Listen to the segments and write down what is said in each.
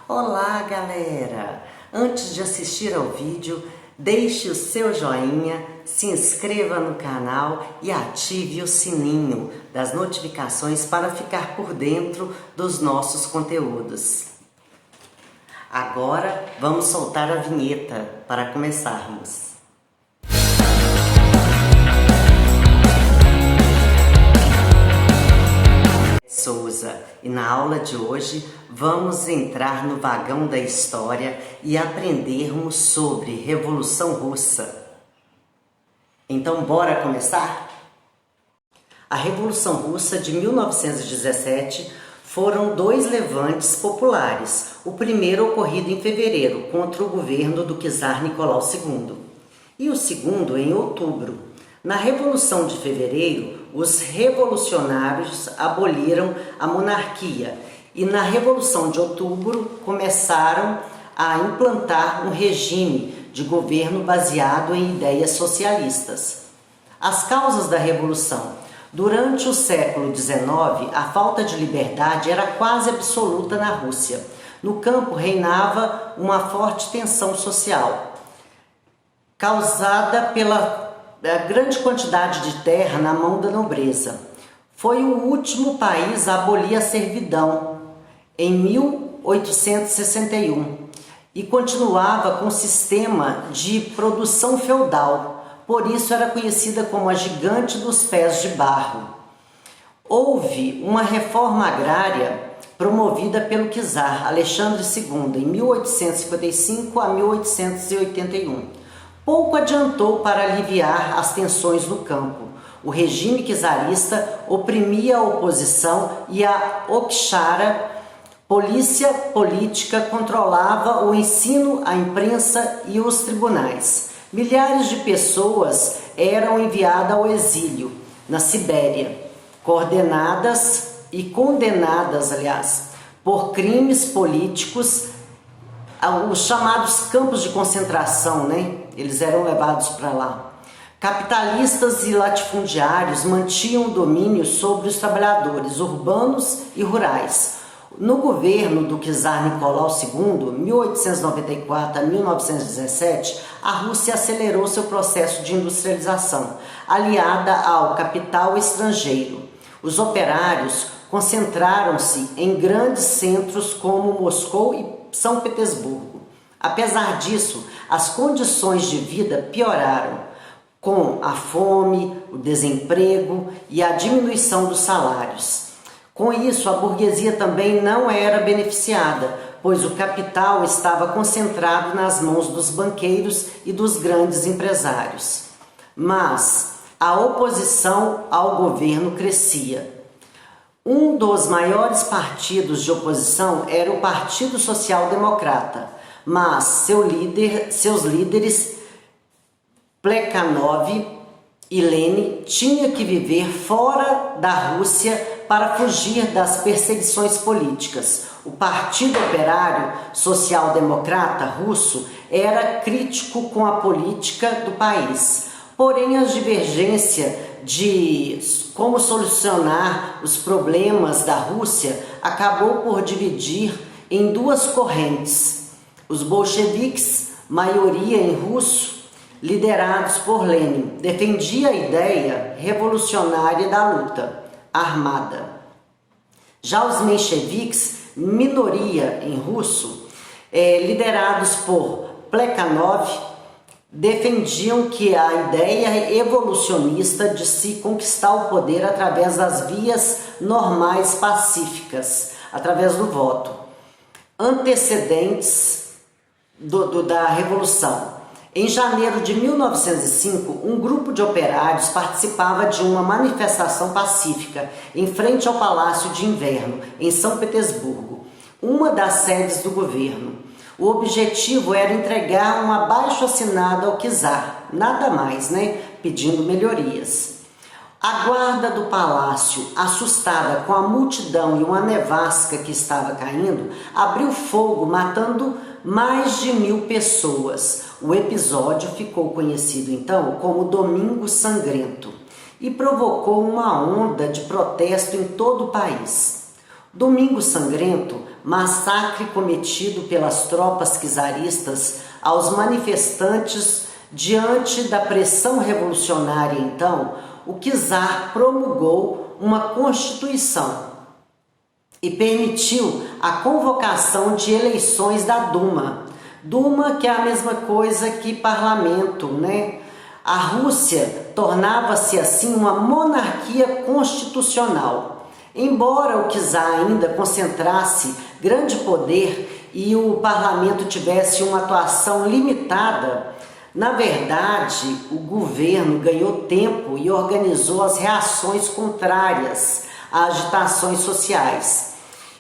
Olá, galera! Antes de assistir ao vídeo, deixe o seu joinha, se inscreva no canal e ative o sininho das notificações para ficar por dentro dos nossos conteúdos. Agora vamos soltar a vinheta para começarmos. Souza, e na aula de hoje vamos entrar no vagão da história e aprendermos sobre Revolução Russa. Então bora começar? A Revolução Russa de 1917 foram dois levantes populares, o primeiro ocorrido em fevereiro contra o governo do czar Nicolau II e o segundo em outubro. Na Revolução de Fevereiro, os revolucionários aboliram a monarquia e na Revolução de Outubro começaram a implantar um regime de governo baseado em ideias socialistas. As causas da Revolução. Durante o século XIX, a falta de liberdade era quase absoluta na Rússia. No campo reinava uma forte tensão social, causada pela grande quantidade de terra na mão da nobreza. Foi o último país a abolir a servidão, em 1861, e continuava com um sistema de produção feudal, por isso era conhecida como a Gigante dos Pés de Barro. Houve uma reforma agrária promovida pelo czar Alexandre II, em 1855 a 1881. Pouco adiantou para aliviar as tensões no campo. O regime czarista oprimia a oposição e a Okshara, polícia política, controlava o ensino, a imprensa e os tribunais. Milhares de pessoas eram enviadas ao exílio, na Sibéria, condenadas, por crimes políticos, os chamados campos de concentração, Eles eram levados para lá. Capitalistas e latifundiários mantinham o domínio sobre os trabalhadores urbanos e rurais. No governo do czar Nicolau II, 1894 a 1917, a Rússia acelerou seu processo de industrialização, aliada ao capital estrangeiro. Os operários concentraram-se em grandes centros como Moscou e São Petersburgo. Apesar disso, as condições de vida pioraram, com a fome, o desemprego e a diminuição dos salários. Com isso, a burguesia também não era beneficiada, pois o capital estava concentrado nas mãos dos banqueiros e dos grandes empresários. Mas a oposição ao governo crescia. Um dos maiores partidos de oposição era o Partido Social Democrata, mas seus líderes, Plekhanov e Lenin, tinham que viver fora da Rússia para fugir das perseguições políticas. O Partido Operário Social Democrata russo era crítico com a política do país, porém a divergência de como solucionar os problemas da Rússia acabou por dividir em duas correntes. Os bolcheviques, maioria em russo, liderados por Lenin, defendia a ideia revolucionária da luta armada. Já os mencheviques, minoria em russo, liderados por Plekhanov, defendiam que a ideia evolucionista de se conquistar o poder através das vias normais pacíficas, através do voto, antecedentes da Revolução. Em janeiro de 1905, um grupo de operários participava de uma manifestação pacífica em frente ao Palácio de Inverno, em São Petersburgo, uma das sedes do governo. O objetivo era entregar um abaixo-assinado ao czar, nada mais, pedindo melhorias. A guarda do palácio, assustada com a multidão e uma nevasca que estava caindo, abriu fogo, matando mais de 1000 pessoas. O episódio ficou conhecido então como Domingo Sangrento e provocou uma onda de protesto em todo o país. Domingo Sangrento massacre cometido pelas tropas czaristas aos manifestantes diante da pressão revolucionária. Então, o czar promulgou uma constituição e permitiu a convocação de eleições da Duma. Duma, que é a mesma coisa que parlamento, né? A Rússia tornava-se assim uma monarquia constitucional. Embora o czar ainda concentrasse grande poder e o parlamento tivesse uma atuação limitada, na verdade, o governo ganhou tempo e organizou as reações contrárias às agitações sociais.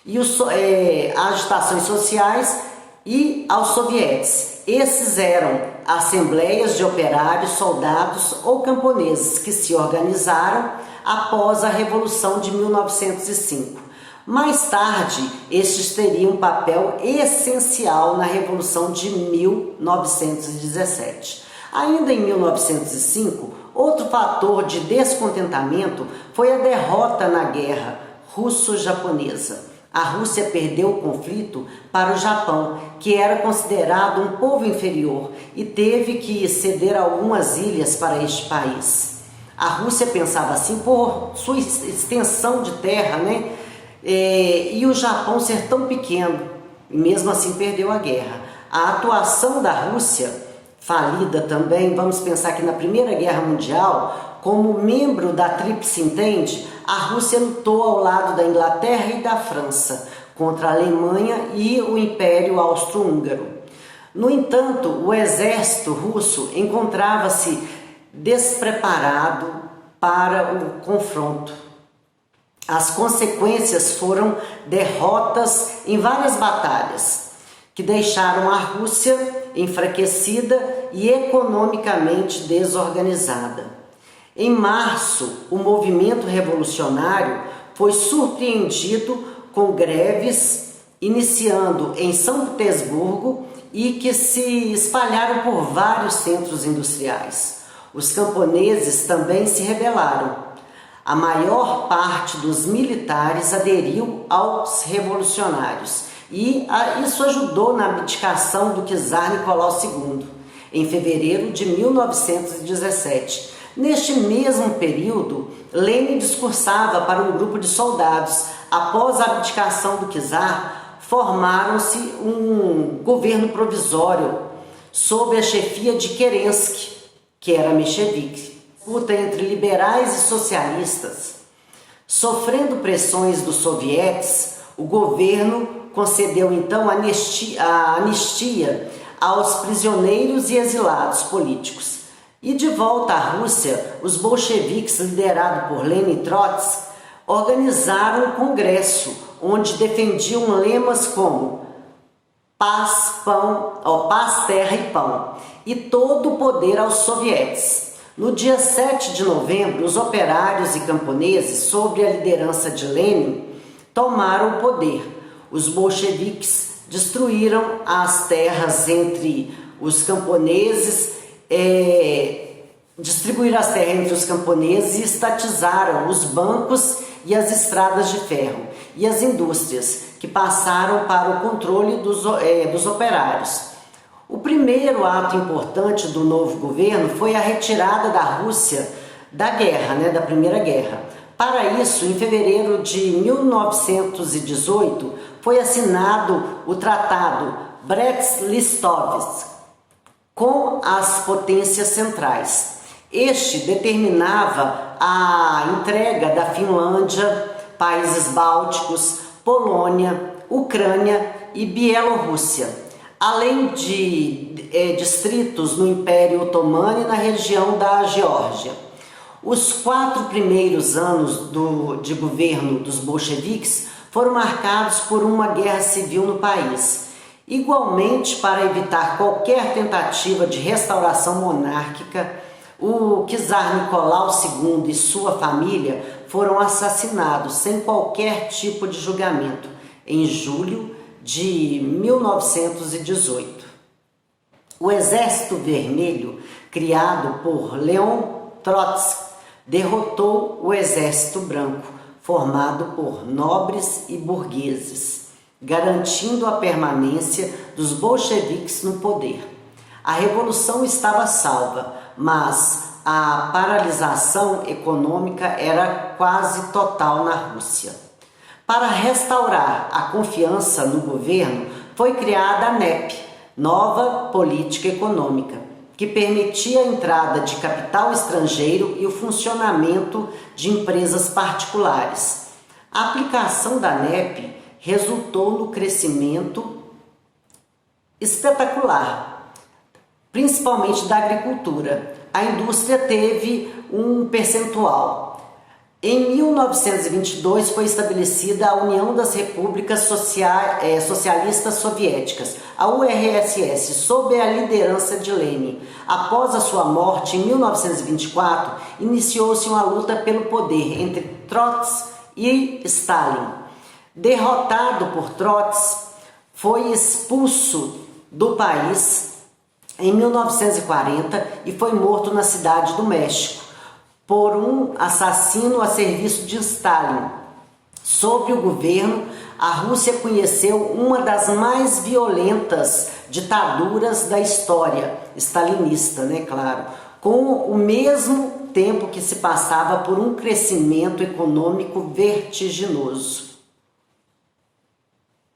E aos sovietes. Esses eram assembleias de operários, soldados ou camponeses que se organizaram após a Revolução de 1905. Mais tarde, estes teriam um papel essencial na Revolução de 1917. Ainda em 1905, outro fator de descontentamento foi a derrota na Guerra Russo-Japonesa. A Rússia perdeu o conflito para o Japão, que era considerado um povo inferior e teve que ceder algumas ilhas para este país. A Rússia pensava assim, por sua extensão de terra, né? E o Japão ser tão pequeno, e mesmo assim perdeu a guerra. A atuação da Rússia, falida também, vamos pensar que na Primeira Guerra Mundial, como membro da Tríplice Entente, a Rússia lutou ao lado da Inglaterra e da França contra a Alemanha e o Império Austro-Húngaro. No entanto, o exército russo encontrava-se despreparado para o confronto. As consequências foram derrotas em várias batalhas, que deixaram a Rússia enfraquecida e economicamente desorganizada. Em março, o movimento revolucionário foi surpreendido com greves iniciando em São Petersburgo e que se espalharam por vários centros industriais. Os camponeses também se rebelaram. A maior parte dos militares aderiu aos revolucionários e isso ajudou na abdicação do czar Nicolau II, em fevereiro de 1917. Neste mesmo período, Lenin discursava para um grupo de soldados. Após a abdicação do czar, formaram-se um governo provisório sob a chefia de Kerensky, que era menchevique. Disputa entre liberais e socialistas. Sofrendo pressões dos sovietes, o governo concedeu então a anistia aos prisioneiros e exilados políticos. E de volta à Rússia, os bolcheviques, liderados por Lenin e Trotsky, organizaram um congresso onde defendiam lemas como paz, terra e pão, e todo o poder aos sovietes. No dia 7 de novembro, os operários e camponeses, sob a liderança de Lenin, tomaram o poder. Os bolcheviques destruíram as terras entre os camponeses, distribuíram as terras entre os camponeses e estatizaram os bancos e as estradas de ferro e as indústrias, que passaram para o controle dos operários. O primeiro ato importante do novo governo foi a retirada da Rússia da guerra, da Primeira Guerra. Para isso, em fevereiro de 1918, foi assinado o Tratado Brest-Litovsk com as potências centrais. Este determinava a entrega da Finlândia, países bálticos, Polônia, Ucrânia e Bielorrússia, além de distritos no Império Otomano e na região da Geórgia. Os 4 primeiros anos de governo dos bolcheviques foram marcados por uma guerra civil no país. Igualmente, para evitar qualquer tentativa de restauração monárquica, o czar Nicolau II e sua família foram assassinados sem qualquer tipo de julgamento em julho de 1918. O Exército Vermelho, criado por Leon Trotsky, derrotou o Exército Branco, formado por nobres e burgueses. garantindo a permanência dos bolcheviques no poder. A revolução estava salva, mas a paralisação econômica era quase total na Rússia. Para restaurar a confiança no governo, foi criada a NEP, Nova Política Econômica, que permitia a entrada de capital estrangeiro e o funcionamento de empresas particulares. A aplicação da NEP resultou no crescimento espetacular, principalmente da agricultura. A indústria teve um percentual. Em 1922 foi estabelecida a União das Repúblicas Socialistas Soviéticas, a URSS, sob a liderança de Lenin. Após a sua morte, em 1924, iniciou-se uma luta pelo poder entre Trotsky e Stalin. Derrotado por Trotsky, foi expulso do país em 1940 e foi morto na cidade do México por um assassino a serviço de Stalin. Sob o governo, a Rússia conheceu uma das mais violentas ditaduras da história, stalinista, claro, com o mesmo tempo que se passava por um crescimento econômico vertiginoso.